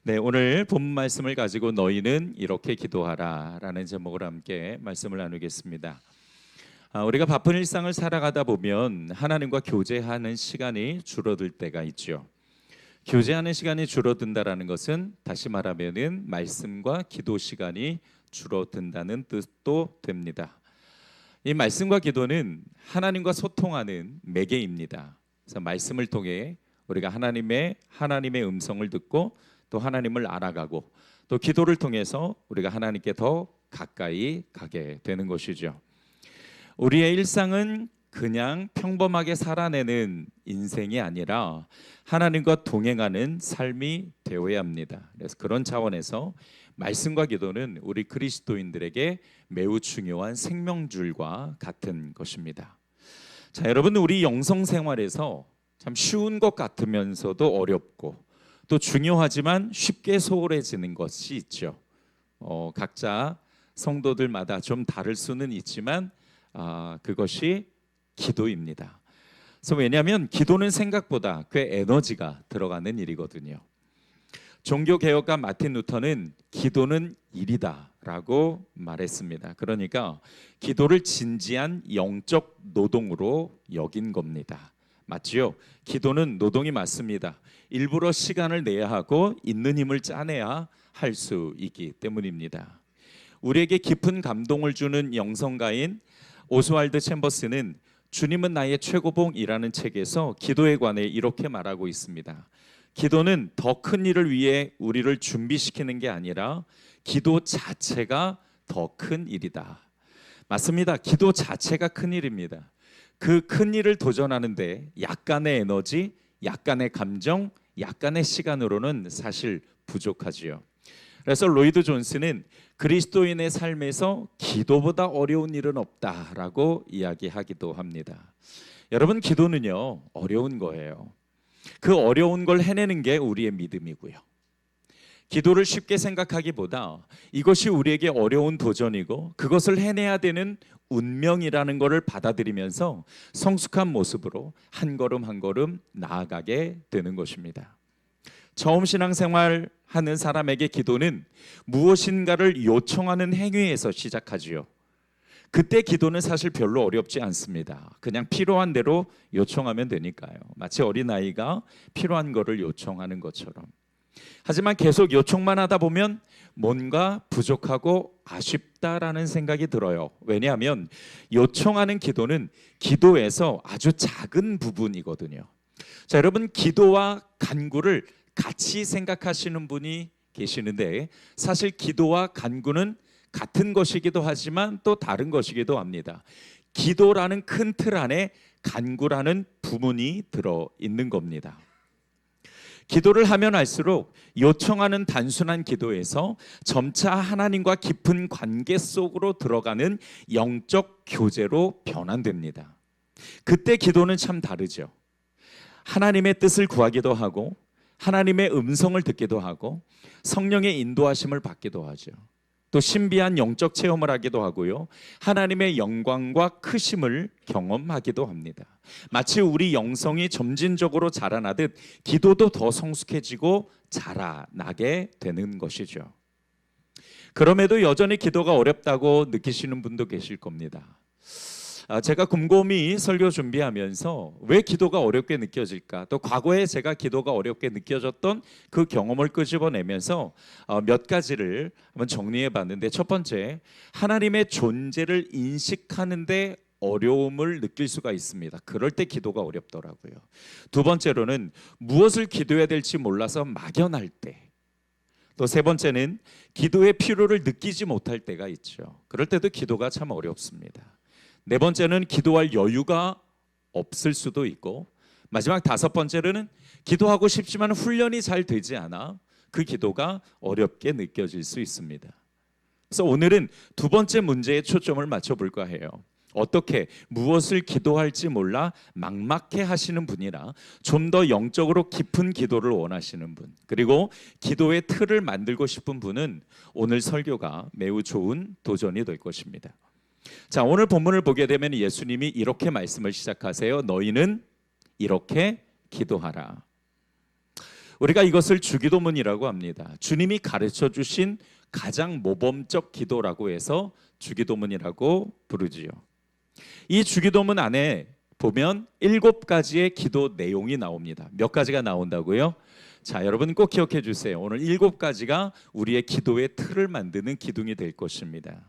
네, 오늘 본 말씀을 가지고 너희는 이렇게 기도하라 라는 제목으로 함께 말씀을 나누겠습니다. 우리가 바쁜 일상을 살아가다 보면 하나님과 교제하는 시간이 줄어들 때가 있죠. 교제하는 시간이 줄어든다라는 것은 다시 말하면은 말씀과 기도 시간이 줄어든다는 뜻도 됩니다. 이 말씀과 기도는 하나님과 소통하는 매개입니다. 그래서 말씀을 통해 우리가 하나님의 음성을 듣고 또 하나님을 알아가고 또 기도를 통해서 우리가 하나님께 더 가까이 가게 되는 것이죠. 우리의 일상은 그냥 평범하게 살아내는 인생이 아니라 하나님과 동행하는 삶이 되어야 합니다. 그래서 그런 차원에서 말씀과 기도는 우리 그리스도인들에게 매우 중요한 생명줄과 같은 것입니다. 자, 여러분, 우리 영성 생활에서 참 쉬운 것 같으면서도 어렵고 또 중요하지만 쉽게 소홀해지는 것이 있죠. 각자 성도들마다 좀 다를 수는 있지만 그것이 기도입니다. 그래서 왜냐하면 기도는 생각보다 꽤 에너지가 들어가는 일이거든요. 종교개혁가 마틴 루터는 기도는 일이다라고 말했습니다. 그러니까 기도를 진지한 영적 노동으로 여긴 겁니다. 맞지요? 기도는 노동이 맞습니다. 일부러 시간을 내야 하고 있는 힘을 짜내야 할 수 있기 때문입니다. 우리에게 깊은 감동을 주는 영성가인 오스왈드 챔버스는 주님은 나의 최고봉이라는 책에서 기도에 관해 이렇게 말하고 있습니다. 기도는 더 큰 일을 위해 우리를 준비시키는 게 아니라 기도 자체가 더 큰 일이다. 맞습니다. 기도 자체가 큰 일입니다. 그 큰 일을 도전하는데 약간의 에너지, 약간의 감정, 약간의 시간으로는 사실 부족하지요. 그래서 로이드 존스는 그리스도인의 삶에서 기도보다 어려운 일은 없다라고 이야기하기도 합니다. 여러분, 기도는요, 어려운 거예요. 그 어려운 걸 해내는 게 우리의 믿음이고요. 기도를 쉽게 생각하기보다 이것이 우리에게 어려운 도전이고 그것을 해내야 되는 운명이라는 것을 받아들이면서 성숙한 모습으로 한 걸음 한 걸음 나아가게 되는 것입니다. 처음 신앙생활 하는 사람에게 기도는 무엇인가를 요청하는 행위에서 시작하지요. 그때 기도는 사실 별로 어렵지 않습니다. 그냥 필요한 대로 요청하면 되니까요. 마치 어린아이가 필요한 거를 요청하는 것처럼. 하지만 계속 요청만 하다 보면 뭔가 부족하고 아쉽다라는 생각이 들어요. 왜냐하면 요청하는 기도는 기도에서 아주 작은 부분이거든요. 자, 여러분, 기도와 간구를 같이 생각하시는 분이 계시는데 사실 기도와 간구는 같은 것이기도 하지만 또 다른 것이기도 합니다. 기도라는 큰 틀 안에 간구라는 부분이 들어 있는 겁니다. 기도를 하면 할수록 요청하는 단순한 기도에서 점차 하나님과 깊은 관계 속으로 들어가는 영적 교제로 변환됩니다. 그때 기도는 참 다르죠. 하나님의 뜻을 구하기도 하고 하나님의 음성을 듣기도 하고 성령의 인도하심을 받기도 하죠. 또 신비한 영적 체험을 하기도 하고요. 하나님의 영광과 크심을 경험하기도 합니다. 마치 우리 영성이 점진적으로 자라나듯 기도도 더 성숙해지고 자라나게 되는 것이죠. 그럼에도 여전히 기도가 어렵다고 느끼시는 분도 계실 겁니다. 제가 곰곰이 설교 준비하면서 왜 기도가 어렵게 느껴질까? 또 과거에 제가 기도가 어렵게 느껴졌던 그 경험을 끄집어내면서 몇 가지를 한번 정리해 봤는데, 첫 번째, 하나님의 존재를 인식하는데 어려움을 느낄 수가 있습니다. 그럴 때 기도가 어렵더라고요. 두 번째로는 무엇을 기도해야 될지 몰라서 막연할 때, 또 세 번째는 기도의 필요를 느끼지 못할 때가 있죠. 그럴 때도 기도가 참 어렵습니다. 네 번째는 기도할 여유가 없을 수도 있고, 마지막 다섯 번째로는 기도하고 싶지만 훈련이 잘 되지 않아 그 기도가 어렵게 느껴질 수 있습니다. 그래서 오늘은 두 번째 문제에 초점을 맞춰볼까 해요. 어떻게 무엇을 기도할지 몰라 막막해 하시는 분이나 좀 더 영적으로 깊은 기도를 원하시는 분, 그리고 기도의 틀을 만들고 싶은 분은 오늘 설교가 매우 좋은 도전이 될 것입니다. 자, 오늘 본문을 보게 되면 예수님이 이렇게 말씀을 시작하세요. 너희는 이렇게 기도하라. 우리가 이것을 주기도문이라고 합니다. 주님이 가르쳐 주신 가장 모범적 기도라고 해서 주기도문이라고 부르지요. 이 주기도문 안에 보면 7가지의 기도 내용이 나옵니다. 몇 가지가 나온다고요? 자, 여러분 꼭 기억해 주세요. 오늘 7가지가 우리의 기도의 틀을 만드는 기둥이 될 것입니다.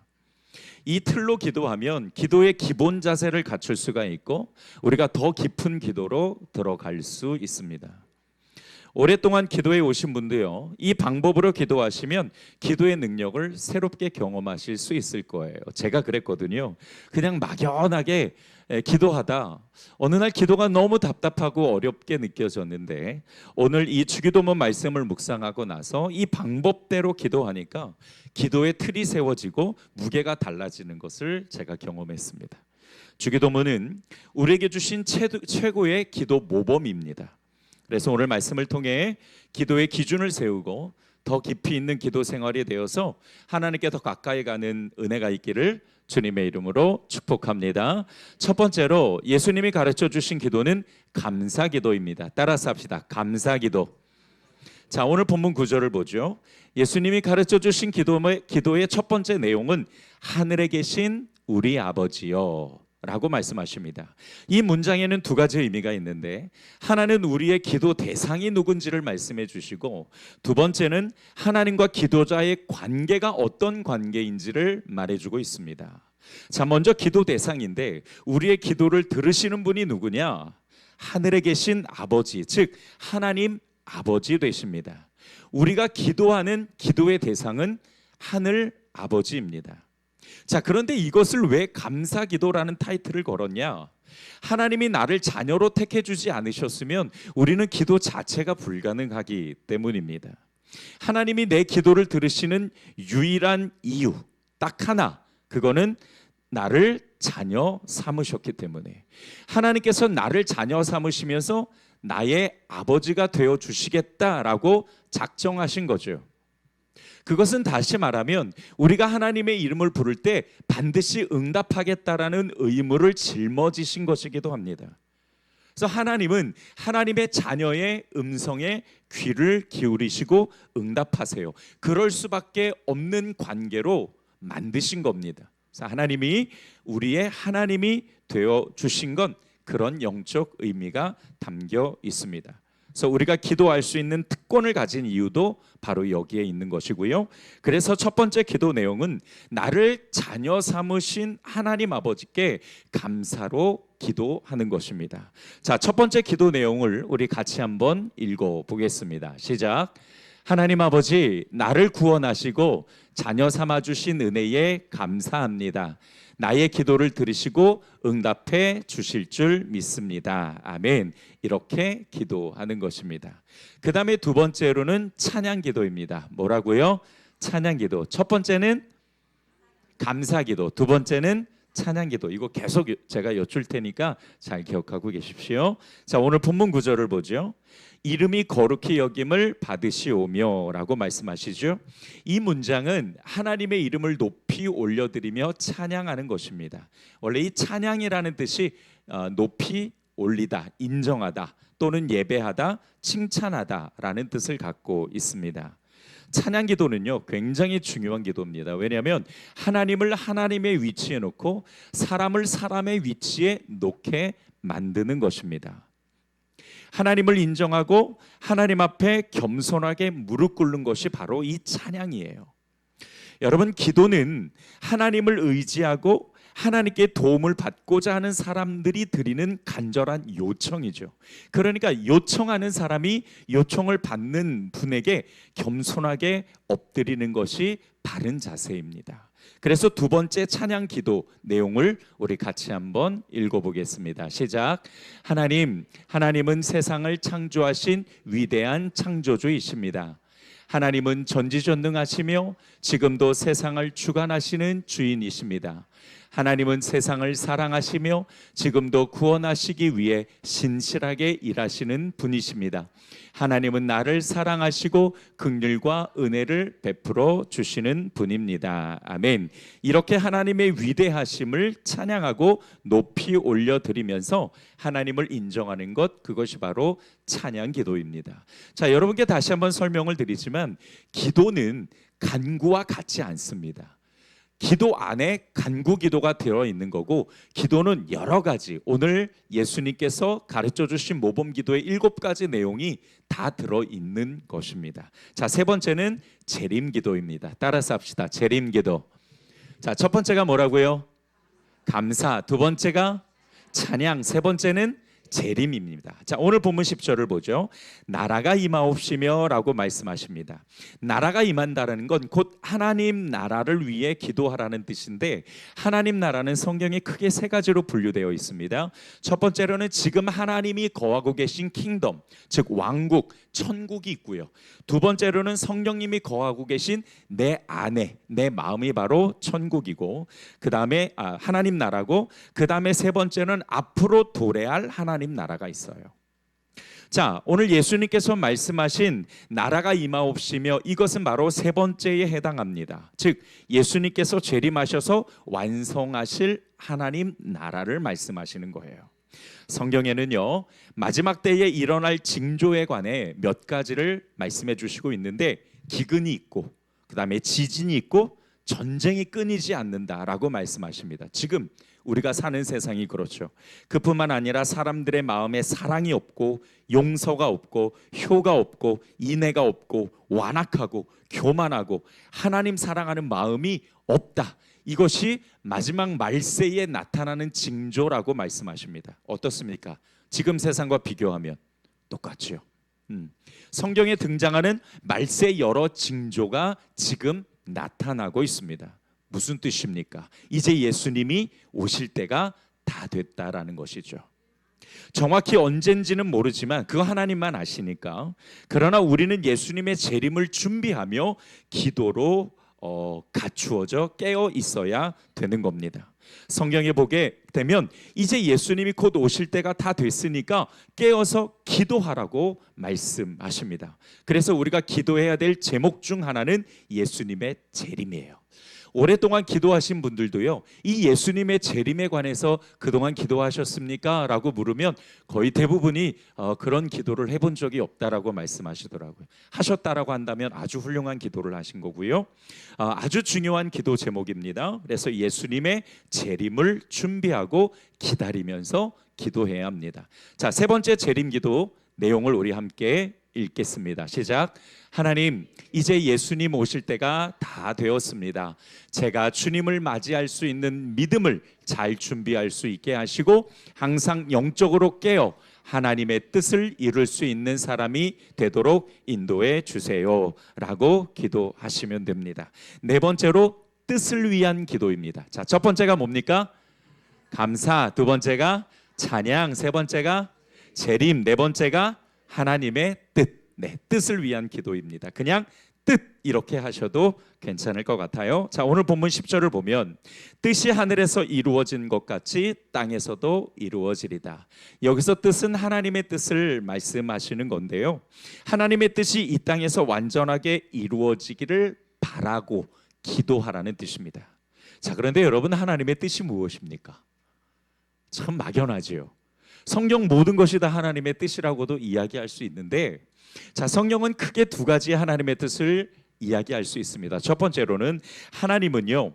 이 틀로 기도하면 기도의 기본 자세를 갖출 수가 있고 우리가 더 깊은 기도로 들어갈 수 있습니다. 오랫동안 기도해 오신 분도요, 이 방법으로 기도하시면 기도의 능력을 새롭게 경험하실 수 있을 거예요. 제가 그랬거든요. 그냥 막연하게 기도하다 어느 날 기도가 너무 답답하고 어렵게 느껴졌는데 오늘 이 주기도문 말씀을 묵상하고 나서 이 방법대로 기도하니까 기도의 틀이 세워지고 무게가 달라지는 것을 제가 경험했습니다. 주기도문은 우리에게 주신 최고의 기도 모범입니다. 그래서 오늘 말씀을 통해 기도의 기준을 세우고 더 깊이 있는 기도 생활이 되어서 하나님께 더 가까이 가는 은혜가 있기를 주님의 이름으로 축복합니다. 첫 번째로 예수님이 가르쳐 주신 기도는 감사기도입니다. 따라서 합시다. 감사기도. 자, 오늘 본문 구절을 보죠. 예수님이 가르쳐 주신 기도의 첫 번째 내용은 하늘에 계신 우리 아버지여 라고 말씀하십니다. 이 문장에는 2가지 의미가 있는데 하나는 우리의 기도 대상이 누군지를 말씀해 주시고 두 번째는 하나님과 기도자의 관계가 어떤 관계인지를 말해주고 있습니다. 자, 먼저 기도 대상인데 우리의 기도를 들으시는 분이 누구냐? 하늘에 계신 아버지, 즉 하나님 아버지 되십니다. 우리가 기도하는 기도의 대상은 하늘 아버지입니다. 자, 그런데 이것을 왜 감사기도라는 타이틀을 걸었냐? 하나님이 나를 자녀로 택해 주지 않으셨으면 우리는 기도 자체가 불가능하기 때문입니다. 하나님이 내 기도를 들으시는 유일한 이유 딱 하나, 그거는 나를 자녀 삼으셨기 때문에 하나님께서 나를 자녀 삼으시면서 나의 아버지가 되어 주시겠다라고 작정하신 거죠. 그것은 다시 말하면 우리가 하나님의 이름을 부를 때 반드시 응답하겠다라는 의무를 짊어지신 것이기도 합니다. 그래서 하나님은 하나님의 자녀의 음성에 귀를 기울이시고 응답하세요. 그럴 수밖에 없는 관계로 만드신 겁니다. 그래서 하나님이 우리의 하나님이 되어 주신 건 그런 영적 의미가 담겨 있습니다. 그래서 우리가 기도할 수 있는 특권을 가진 이유도 바로 여기에 있는 것이고요. 그래서 첫 번째 기도 내용은 나를 자녀 삼으신 하나님 아버지께 감사로 기도하는 것입니다. 자, 첫 번째 기도 내용을 우리 같이 한번 읽어보겠습니다. 시작. 하나님 아버지, 나를 구원하시고 자녀 삼아 주신 은혜에 감사합니다. 나의 기도를 들으시고 응답해 주실 줄 믿습니다. 아멘. 이렇게 기도하는 것입니다. 그 다음에 두 번째로는 찬양기도입니다. 뭐라고요? 찬양기도. 첫 번째는 감사기도, 두 번째는 찬양기도. 이거 계속 제가 여쭐 테니까 잘 기억하고 계십시오. 자, 오늘 본문 구절을 보죠. 이름이 거룩히 여김을 받으시오며 라고 말씀하시죠. 이 문장은 하나님의 이름을 높이 올려드리며 찬양하는 것입니다. 원래 이 찬양이라는 뜻이 높이 올리다, 인정하다 또는 예배하다, 칭찬하다라는 뜻을 갖고 있습니다. 찬양 기도는요 굉장히 중요한 기도입니다. 왜냐하면 하나님을 하나님의 위치에 놓고 사람을 사람의 위치에 놓게 만드는 것입니다. 하나님을 인정하고 하나님 앞에 겸손하게 무릎 꿇는 것이 바로 이 찬양이에요. 여러분, 기도는 하나님을 의지하고 하나님께 도움을 받고자 하는 사람들이 드리는 간절한 요청이죠. 그러니까 요청하는 사람이 요청을 받는 분에게 겸손하게 엎드리는 것이 바른 자세입니다. 그래서 두 번째 찬양 기도 내용을 우리 같이 한번 읽어보겠습니다. 시작. 하나님은 세상을 창조하신 위대한 창조주이십니다. 하나님은 전지전능하시며 지금도 세상을 주관하시는 주인이십니다. 하나님은 세상을 사랑하시며 지금도 구원하시기 위해 신실하게 일하시는 분이십니다. 하나님은 나를 사랑하시고 긍휼과 은혜를 베풀어 주시는 분입니다. 아멘. 이렇게 하나님의 위대하심을 찬양하고 높이 올려드리면서 하나님을 인정하는 것, 그것이 바로 찬양 기도입니다. 자, 여러분께 다시 한번 설명을 드리지만 기도는 간구와 같지 않습니다. 기도 안에 간구 기도가 들어있는 거고, 기도는 여러 가지, 오늘 예수님께서 가르쳐 주신 모범 기도의 7가지 내용이 다 들어있는 것입니다. 자, 세 번째는 재림 기도입니다. 따라서 합시다. 재림 기도. 자, 첫 번째가 뭐라고요? 감사. 두 번째가 찬양. 세 번째는 재림입니다. 자, 오늘 본문 10절을 보죠. 나라가 임하옵시며 라고 말씀하십니다. 나라가 임한다는 건 곧 하나님 나라를 위해 기도하라는 뜻인데, 하나님 나라는 성경에 크게 3가지로 분류되어 있습니다. 첫 번째로는 지금 하나님이 거하고 계신 킹덤, 즉 왕국, 천국이 있고요. 두 번째로는 성령님이 거하고 계신 내 안에, 내 마음이 바로 천국이고, 그 다음에 하나님 나라고, 그 다음에 세 번째는 앞으로 도래할 하나님 나라가 있어요. 자, 오늘 예수님께서 말씀하신 나라가 임하옵시며, 이것은 바로 세 번째에 해당합니다. 즉 예수님께서 재림하셔서 완성하실 하나님 나라를 말씀하시는 거예요. 성경에는요, 마지막 때에 일어날 징조에 관해 몇 가지를 말씀해 주시고 있는데, 기근이 있고 그 다음에 지진이 있고 전쟁이 끊이지 않는다라고 말씀하십니다. 지금 우리가 사는 세상이 그렇죠. 그뿐만 아니라 사람들의 마음에 사랑이 없고 용서가 없고 효가 없고 인애가 없고 완악하고 교만하고 하나님 사랑하는 마음이 없다. 이것이 마지막 말세에 나타나는 징조라고 말씀하십니다. 어떻습니까? 지금 세상과 비교하면 똑같죠. 성경에 등장하는 말세 여러 징조가 지금 나타나고 있습니다. 무슨 뜻입니까? 이제 예수님이 오실 때가 다 됐다라는 것이죠. 정확히 언젠지는 모르지만 그거 하나님만 아시니까. 그러나 우리는 예수님의 재림을 준비하며 기도로 갖추어져 깨어 있어야 되는 겁니다. 성경에 보게 되면 이제 예수님이 곧 오실 때가 다 됐으니까 깨어서 기도하라고 말씀하십니다. 그래서 우리가 기도해야 될 제목 중 하나는 예수님의 재림이에요. 오랫동안 기도하신 분들도요, 이 예수님의 재림에 관해서 그동안 기도하셨습니까? 라고 물으면 거의 대부분이 그런 기도를 해본 적이 없다라고 말씀하시더라고요. 하셨다라고 한다면 아주 훌륭한 기도를 하신 거고요. 아주 중요한 기도 제목입니다. 그래서 예수님의 재림을 준비하고 기다리면서 기도해야 합니다. 자, 세 번째 재림 기도 내용을 우리 함께 읽겠습니다. 시작. 하나님, 이제 예수님 오실 때가 다 되었습니다. 제가 주님을 맞이할 수 있는 믿음을 잘 준비할 수 있게 하시고 항상 영적으로 깨어 하나님의 뜻을 이룰 수 있는 사람이 되도록 인도해 주세요 라고 기도하시면 됩니다. 네 번째로 뜻을 위한 기도입니다. 자, 첫 번째가 뭡니까? 감사. 두 번째가 찬양. 세 번째가 재림. 네 번째가 하나님의 뜻. 네, 뜻을 위한 기도입니다. 그냥 뜻 이렇게 하셔도 괜찮을 것 같아요. 자, 오늘 본문 10절을 보면 뜻이 하늘에서 이루어진 것 같이 땅에서도 이루어지리다. 여기서 뜻은 하나님의 뜻을 말씀하시는 건데요, 하나님의 뜻이 이 땅에서 완전하게 이루어지기를 바라고 기도하라는 뜻입니다. 자, 그런데 여러분, 하나님의 뜻이 무엇입니까? 참 막연하지요. 성경 모든 것이 다 하나님의 뜻이라고도 이야기할 수 있는데, 자, 성경은 크게 두 가지 하나님의 뜻을 이야기할 수 있습니다. 첫 번째로는 하나님은요,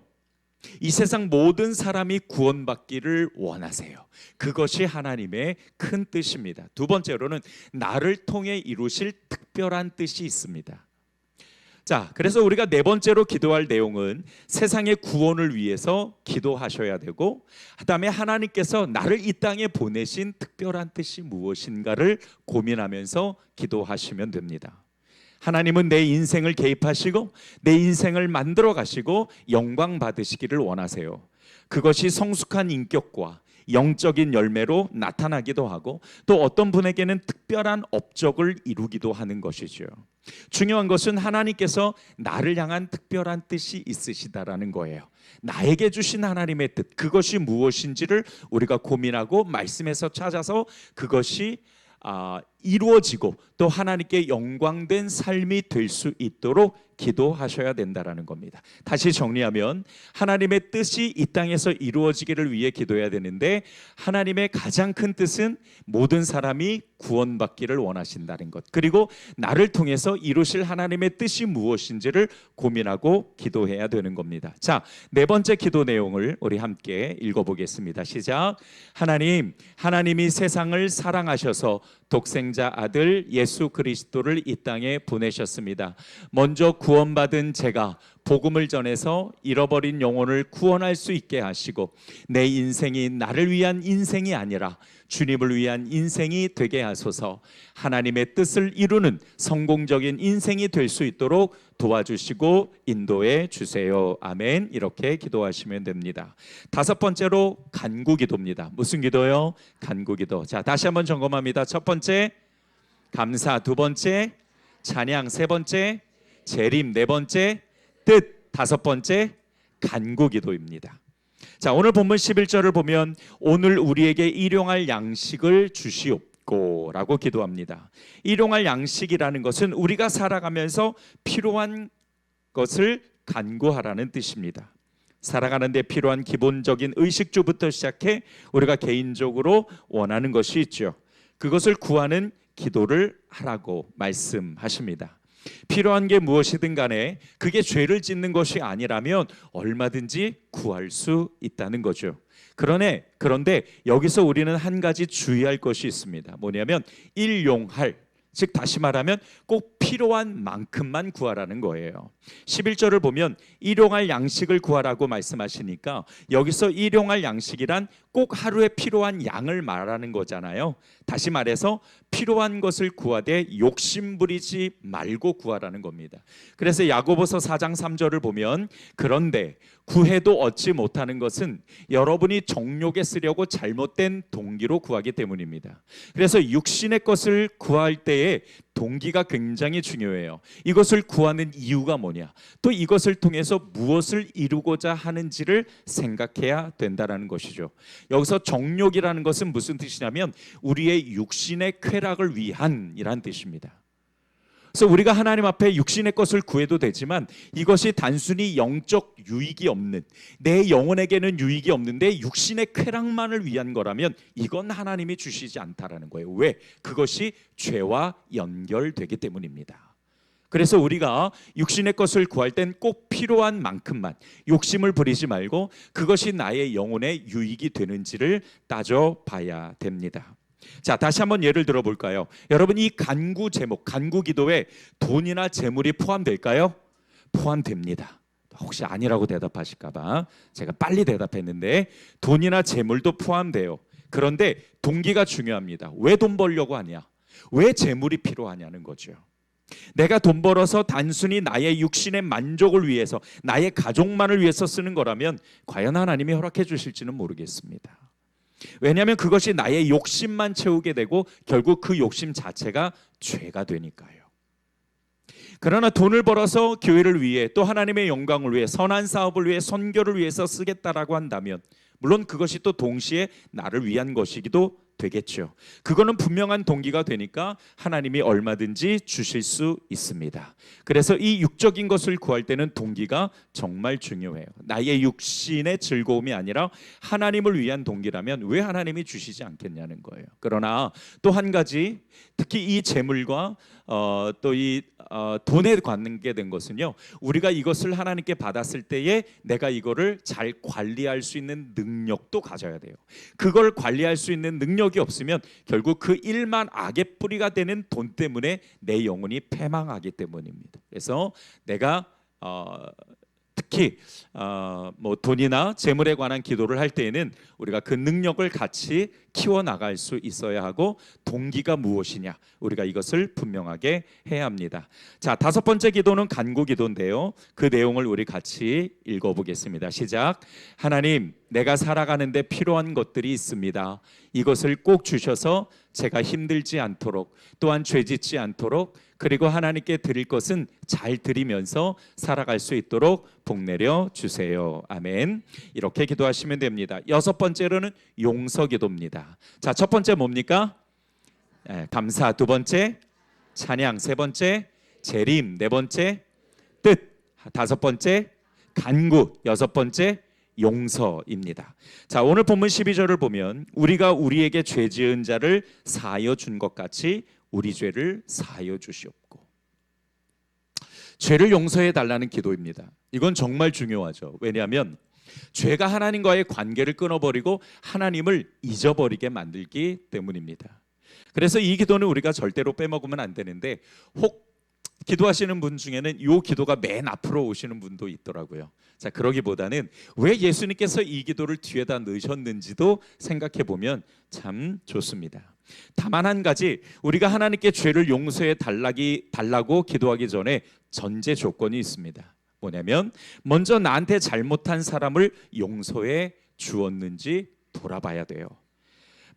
이 세상 모든 사람이 구원받기를 원하세요. 그것이 하나님의 큰 뜻입니다. 두 번째로는 나를 통해 이루실 특별한 뜻이 있습니다. 자, 그래서 우리가 네 번째로 기도할 내용은 세상의 구원을 위해서 기도하셔야 되고, 그다음에 하나님께서 나를 이 땅에 보내신 특별한 뜻이 무엇인가를 고민하면서 기도하시면 됩니다. 하나님은 내 인생을 개입하시고 내 인생을 만들어 가시고 영광 받으시기를 원하세요. 그것이 성숙한 인격과 영적인 열매로 나타나기도 하고 또 어떤 분에게는 특별한 업적을 이루기도 하는 것이죠. 중요한 것은 하나님께서 나를 향한 특별한 뜻이 있으시다라는 거예요. 나에게 주신 하나님의 뜻, 그것이 무엇인지를 우리가 고민하고 말씀에서 찾아서 그것이 이루어지고 또 하나님께 영광된 삶이 될 수 있도록 기도하셔야 된다라는 겁니다. 다시 정리하면 하나님의 뜻이 이 땅에서 이루어지기를 위해 기도해야 되는데 하나님의 가장 큰 뜻은 모든 사람이 구원받기를 원하신다는 것, 그리고 나를 통해서 이루실 하나님의 뜻이 무엇인지를 고민하고 기도해야 되는 겁니다. 자, 네 번째 기도 내용을 우리 함께 읽어보겠습니다. 시작. 하나님이 세상을 사랑하셔서 독생자 아들 예수 그리스도를 이 땅에 보내셨습니다. 먼저 구원받은 제가 복음을 전해서 잃어버린 영혼을 구원할 수 있게 하시고 내 인생이 나를 위한 인생이 아니라 주님을 위한 인생이 되게 하소서. 하나님의 뜻을 이루는 성공적인 인생이 될 수 있도록 도와주시고 인도해 주세요. 아멘. 이렇게 기도하시면 됩니다. 다섯 번째로 간구기도입니다. 무슨 기도요? 간구기도. 자, 다시 한번 점검합니다. 첫 번째 감사, 두 번째 찬양, 세 번째 재림, 네 번째 뜻, 다섯 번째 간구기도입니다. 자, 오늘 본문 11절을 보면 오늘 우리에게 일용할 양식을 주시옵고 라고 기도합니다. 일용할 양식이라는 것은 우리가 살아가면서 필요한 것을 간구하라는 뜻입니다. 살아가는 데 필요한 기본적인 의식주부터 시작해 우리가 개인적으로 원하는 것이 있죠. 그것을 구하는 기도를 하라고 말씀하십니다. 필요한 게 무엇이든 간에 그게 죄를 짓는 것이 아니라면 얼마든지 구할 수 있다는 거죠. 그런데 여기서 우리는 한 가지 주의할 것이 있습니다. 뭐냐면 일용할, 즉 다시 말하면 꼭 필요한 만큼만 구하라는 거예요. 11절을 보면 일용할 양식을 구하라고 말씀하시니까 여기서 일용할 양식이란 꼭 하루에 필요한 양을 말하는 거잖아요. 다시 말해서 필요한 것을 구하되 욕심부리지 말고 구하라는 겁니다. 그래서 야고보서 4장 3절을 보면 그런데 구해도 얻지 못하는 것은 여러분이 정욕에 쓰려고 잘못된 동기로 구하기 때문입니다. 그래서 육신의 것을 구할 때에 동기가 굉장히 중요해요. 이것을 구하는 이유가 뭐냐, 또 이것을 통해서 무엇을 이루고자 하는지를 생각해야 된다는 것이죠. 여기서 정욕이라는 것은 무슨 뜻이냐면 우리의 육신의 쾌락을 위한 이란 뜻입니다. 그래서 우리가 하나님 앞에 육신의 것을 구해도 되지만 이것이 단순히 영적 유익이 없는, 내 영혼에게는 유익이 없는데 육신의 쾌락만을 위한 거라면 이건 하나님이 주시지 않다라는 거예요. 왜? 그것이 죄와 연결되기 때문입니다. 그래서 우리가 육신의 것을 구할 땐 꼭 필요한 만큼만, 욕심을 부리지 말고 그것이 나의 영혼에 유익이 되는지를 따져봐야 됩니다. 자, 다시 한번 예를 들어볼까요? 여러분, 이 간구 제목, 간구 기도에 돈이나 재물이 포함될까요? 포함됩니다. 혹시 아니라고 대답하실까봐 제가 빨리 대답했는데 돈이나 재물도 포함돼요. 그런데 동기가 중요합니다. 왜 돈 벌려고 하냐? 왜 재물이 필요하냐는 거죠. 내가 돈 벌어서 단순히 나의 육신의 만족을 위해서, 나의 가족만을 위해서 쓰는 거라면 과연 하나님이 허락해 주실지는 모르겠습니다. 왜냐하면 그것이 나의 욕심만 채우게 되고 결국 그 욕심 자체가 죄가 되니까요. 그러나 돈을 벌어서 교회를 위해 또 하나님의 영광을 위해 선한 사업을 위해 선교를 위해서 쓰겠다라고 한다면 물론 그것이 또 동시에 나를 위한 것이기도 되겠죠. 그거는 분명한 동기가 되니까 하나님이 얼마든지 주실 수 있습니다. 그래서 이 육적인 것을 구할 때는 동기가 정말 중요해요. 나의 육신의 즐거움이 아니라 하나님을 위한 동기라면 왜 하나님이 주시지 않겠냐는 거예요. 그러나 또 한 가지, 특히 이 재물과 또 이 돈에 관계된 것은요, 우리가 이것을 하나님께 받았을 때에 내가 이거를 잘 관리할 수 있는 능력도 가져야 돼요. 그걸 관리할 수 있는 능력이 없으면 결국 그 일만 악의 뿌리가 되는 돈 때문에 내 영혼이 패망하기 때문입니다. 그래서 내가 특히 뭐 돈이나 재물에 관한 기도를 할 때에는 우리가 그 능력을 같이 키워나갈 수 있어야 하고 동기가 무엇이냐, 우리가 이것을 분명하게 해야 합니다. 자, 다섯 번째 기도는 간구 기도인데요, 그 내용을 우리 같이 읽어보겠습니다. 시작. 하나님, 내가 살아가는데 필요한 것들이 있습니다. 이것을 꼭 주셔서 제가 힘들지 않도록, 또한 죄짓지 않도록, 그리고 하나님께 드릴 것은 잘 드리면서 살아갈 수 있도록 복 내려 주세요. 아멘. 이렇게 기도하시면 됩니다. 여섯 번째로는 용서 기도입니다. 자, 첫 번째 뭡니까? 감사. 두 번째 찬양. 세 번째 재림. 네 번째 뜻. 다섯 번째 간구. 여섯 번째 용서입니다. 자, 오늘 본문 12절을 보면 우리가 우리에게 죄 지은 자를 사하여 준 것 같이 우리 죄를 사하여 주시옵고. 죄를 용서해 달라는 기도입니다. 이건 정말 중요하죠. 왜냐하면 죄가 하나님과의 관계를 끊어버리고 하나님을 잊어버리게 만들기 때문입니다. 그래서 이 기도는 우리가 절대로 빼먹으면 안 되는데, 혹 기도하시는 분 중에는 이 기도가 맨 앞으로 오시는 분도 있더라고요. 자, 그러기보다는 왜 예수님께서 이 기도를 뒤에다 넣으셨는지도 생각해 보면 참 좋습니다. 다만 한 가지, 우리가 하나님께 죄를 용서해 달라고 기도하기 전에 전제 조건이 있습니다. 뭐냐면 먼저 나한테 잘못한 사람을 용서해 주었는지 돌아봐야 돼요.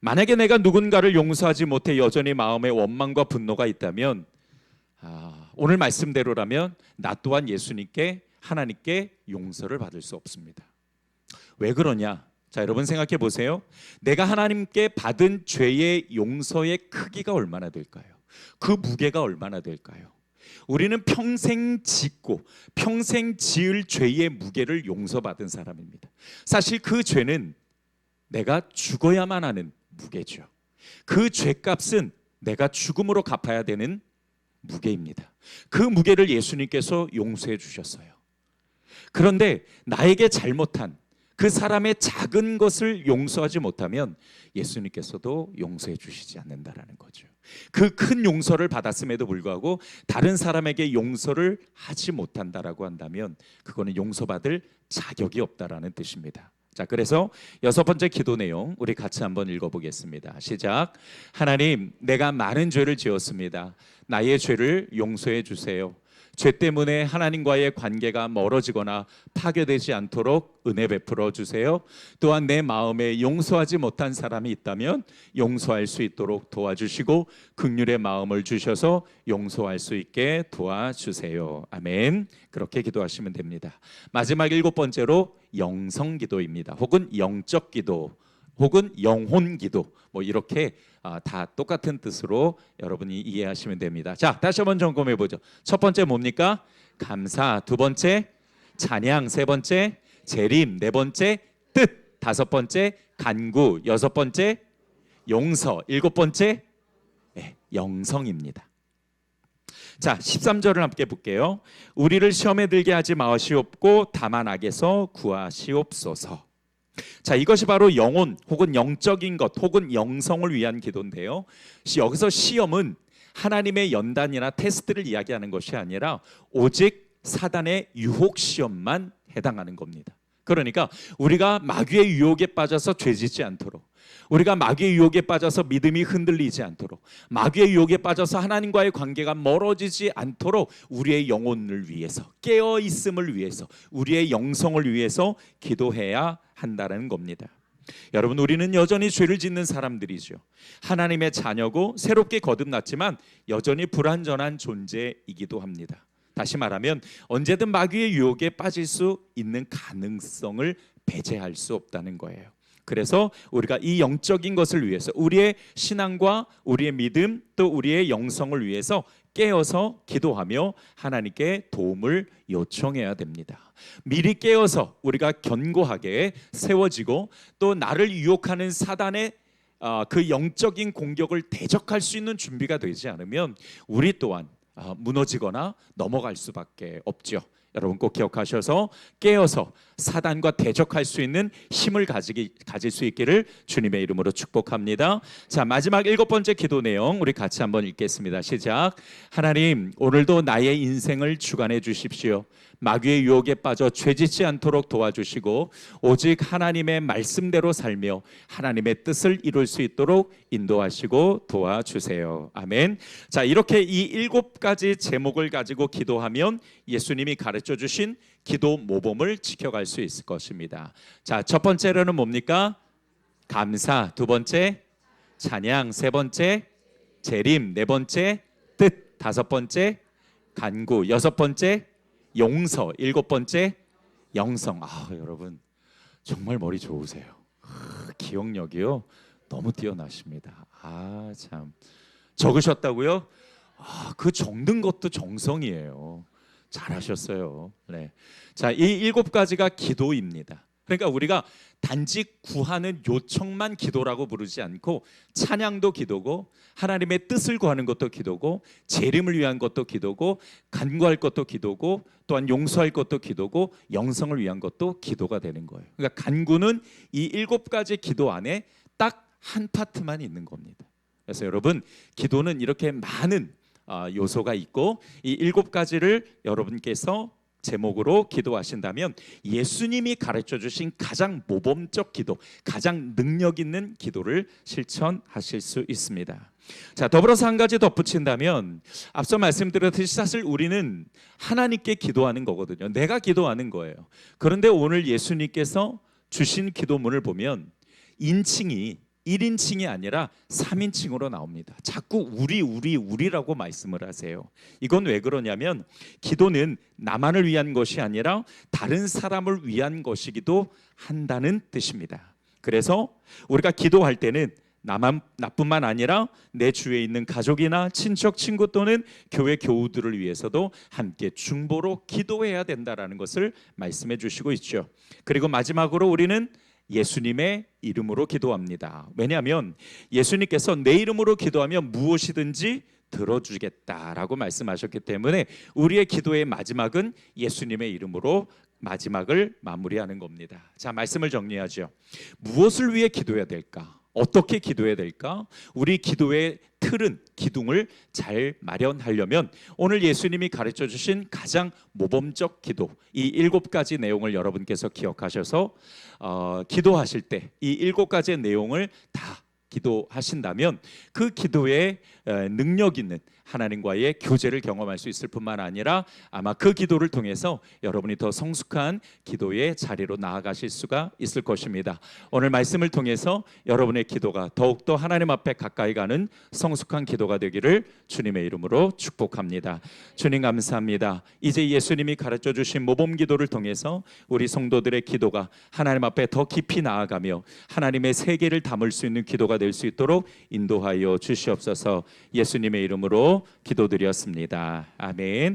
만약에 내가 누군가를 용서하지 못해 여전히 마음에 원망과 분노가 있다면, 오늘 말씀대로라면 나 또한 예수님께, 하나님께 용서를 받을 수 없습니다. 왜 그러냐? 자, 여러분 생각해 보세요. 내가 하나님께 받은 죄의 용서의 크기가 얼마나 될까요? 그 무게가 얼마나 될까요? 우리는 평생 짓고 평생 지을 죄의 무게를 용서받은 사람입니다. 사실 그 죄는 내가 죽어야만 하는 무게죠. 그 죄값은 내가 죽음으로 갚아야 되는 무게입니다. 그 무게를 예수님께서 용서해 주셨어요. 그런데 나에게 잘못한 그 사람의 작은 것을 용서하지 못하면 예수님께서도 용서해 주시지 않는다라는 거죠. 그 큰 용서를 받았음에도 불구하고 다른 사람에게 용서를 하지 못한다라고 한다면 그거는 용서받을 자격이 없다라는 뜻입니다. 자, 그래서 여섯 번째 기도 내용 우리 같이 한번 읽어보겠습니다. 시작. 하나님, 내가 많은 죄를 지었습니다. 나의 죄를 용서해 주세요. 죄 때문에 하나님과의 관계가 멀어지거나 파괴되지 않도록 은혜 베풀어 주세요. 또한 내 마음에 용서하지 못한 사람이 있다면 용서할 수 있도록 도와주시고 긍휼의 마음을 주셔서 용서할 수 있게 도와주세요. 아멘. 그렇게 기도하시면 됩니다. 마지막 일곱 번째로 영성 기도입니다. 혹은 영적 기도, 혹은 영혼 기도, 뭐 이렇게 다 똑같은 뜻으로 여러분이 이해하시면 됩니다. 자, 다시 한번 점검해 보죠. 첫 번째 뭡니까? 감사. 두 번째 찬양. 세 번째 재림. 네 번째 뜻. 다섯 번째 간구. 여섯 번째 용서. 일곱 번째 영성입니다. 자, 13절을 함께 볼게요. 우리를 시험에 들게 하지 마시옵고 다만 악에서 구하시옵소서. 자, 이것이 바로 영혼 혹은 영적인 것 혹은 영성을 위한 기도인데요. 여기서 시험은 하나님의 연단이나 테스트를 이야기하는 것이 아니라 오직 사단의 유혹 시험만 해당하는 겁니다. 그러니까 우리가 마귀의 유혹에 빠져서 죄짓지 않도록, 우리가 마귀의 유혹에 빠져서 믿음이 흔들리지 않도록, 마귀의 유혹에 빠져서 하나님과의 관계가 멀어지지 않도록 우리의 영혼을 위해서, 깨어 있음을 위해서, 우리의 영성을 위해서 기도해야 한다는 겁니다. 여러분, 우리는 여전히 죄를 짓는 사람들이죠. 하나님의 자녀고 새롭게 거듭났지만 여전히 불완전한 존재이기도 합니다. 다시 말하면 언제든 마귀의 유혹에 빠질 수 있는 가능성을 배제할 수 없다는 거예요. 그래서 우리가 이 영적인 것을 위해서, 우리의 신앙과 우리의 믿음 또 우리의 영성을 위해서 깨어서 기도하며 하나님께 도움을 요청해야 됩니다. 미리 깨어서 우리가 견고하게 세워지고 또 나를 유혹하는 사단의 그 영적인 공격을 대적할 수 있는 준비가 되지 않으면 우리 또한 무너지거나 넘어갈 수밖에 없죠. 여러분 꼭 기억하셔서 깨어서 사단과 대적할 수 있는 힘을 가질 수 있기를 주님의 이름으로 축복합니다. 자, 마지막 7번째 기도 내용 우리 같이 한번 읽겠습니다. 시작. 하나님, 오늘도 나의 인생을 주관해 주십시오. 마귀의 유혹에 빠져 죄짓지 않도록 도와주시고 오직 하나님의 말씀대로 살며 하나님의 뜻을 이룰 수 있도록 인도하시고 도와주세요. 아멘. 자, 이렇게 이 7가지 제목을 가지고 기도하면 예수님이 가르쳐 주신 기도 모범을 지켜갈 수 있을 것입니다. 자, 첫 번째로는 뭡니까? 감사. 두 번째 찬양. 세 번째 재림. 네 번째 뜻. 다섯 번째 간구. 여섯 번째 용서. 일곱 번째 영성. 여러분 정말 머리 좋으세요. 기억력이요 너무 뛰어나십니다. 참 적으셨다고요? 그 적는 것도 정성이에요. 잘하셨어요. 네. 자, 이 7가지가 기도입니다. 그러니까 우리가 단지 구하는 요청만 기도라고 부르지 않고 찬양도 기도고 하나님의 뜻을 구하는 것도 기도고 재림을 위한 것도 기도고 간구할 것도 기도고 또한 용서할 것도 기도고 영성을 위한 것도 기도가 되는 거예요. 그러니까 간구는 이 7가지 기도 안에 딱 한 파트만 있는 겁니다. 그래서 여러분 기도는 이렇게 많은 요소가 있고 이 7가지를 여러분께서 제목으로 기도하신다면 예수님이 가르쳐 주신 가장 모범적 기도, 가장 능력 있는 기도를 실천하실 수 있습니다. 자, 더불어서 한 가지 덧붙인다면 앞서 말씀드렸듯이 사실 우리는 하나님께 기도하는 거거든요. 내가 기도하는 거예요. 그런데 오늘 예수님께서 주신 기도문을 보면 인칭이 1인칭이 아니라 3인칭으로 나옵니다. 자꾸 우리라고 말씀을 하세요. 이건 왜 그러냐면 기도는 나만을 위한 것이 아니라 다른 사람을 위한 것이기도 한다는 뜻입니다. 그래서 우리가 기도할 때는 나뿐만 아니라 내 주위에 있는 가족이나 친척, 친구 또는 교회 교우들을 위해서도 함께 중보로 기도해야 된다라는 것을 말씀해 주시고 있죠. 그리고 마지막으로 우리는 예수님의 이름으로 기도합니다. 왜냐하면 예수님께서 내 이름으로 기도하면 무엇이든지 들어주겠다라고 말씀하셨기 때문에 우리의 기도의 마지막은 예수님의 이름으로 마지막을 마무리하는 겁니다. 자, 말씀을 정리하죠. 무엇을 위해 기도해야 될까? 어떻게 기도해야 될까? 우리 기도의 틀은 기둥을 잘 마련하려면 오늘 예수님이 가르쳐 주신 가장 모범적 기도 이 7가지 내용을 여러분께서 기억하셔서 기도하실 때 이 7가지의 내용을 다 기도하신다면 그 기도에 능력 있는 하나님과의 교제를 경험할 수 있을 뿐만 아니라 아마 그 기도를 통해서 여러분이 더 성숙한 기도의 자리로 나아가실 수가 있을 것입니다. 오늘 말씀을 통해서 여러분의 기도가 더욱더 하나님 앞에 가까이 가는 성숙한 기도가 되기를 주님의 이름으로 축복합니다. 주님 감사합니다. 이제 예수님이 가르쳐 주신 모범 기도를 통해서 우리 성도들의 기도가 하나님 앞에 더 깊이 나아가며 하나님의 세계를 담을 수 있는 기도가 될 수 있도록 인도하여 주시옵소서. 예수님의 이름으로 기도드렸습니다. 아멘.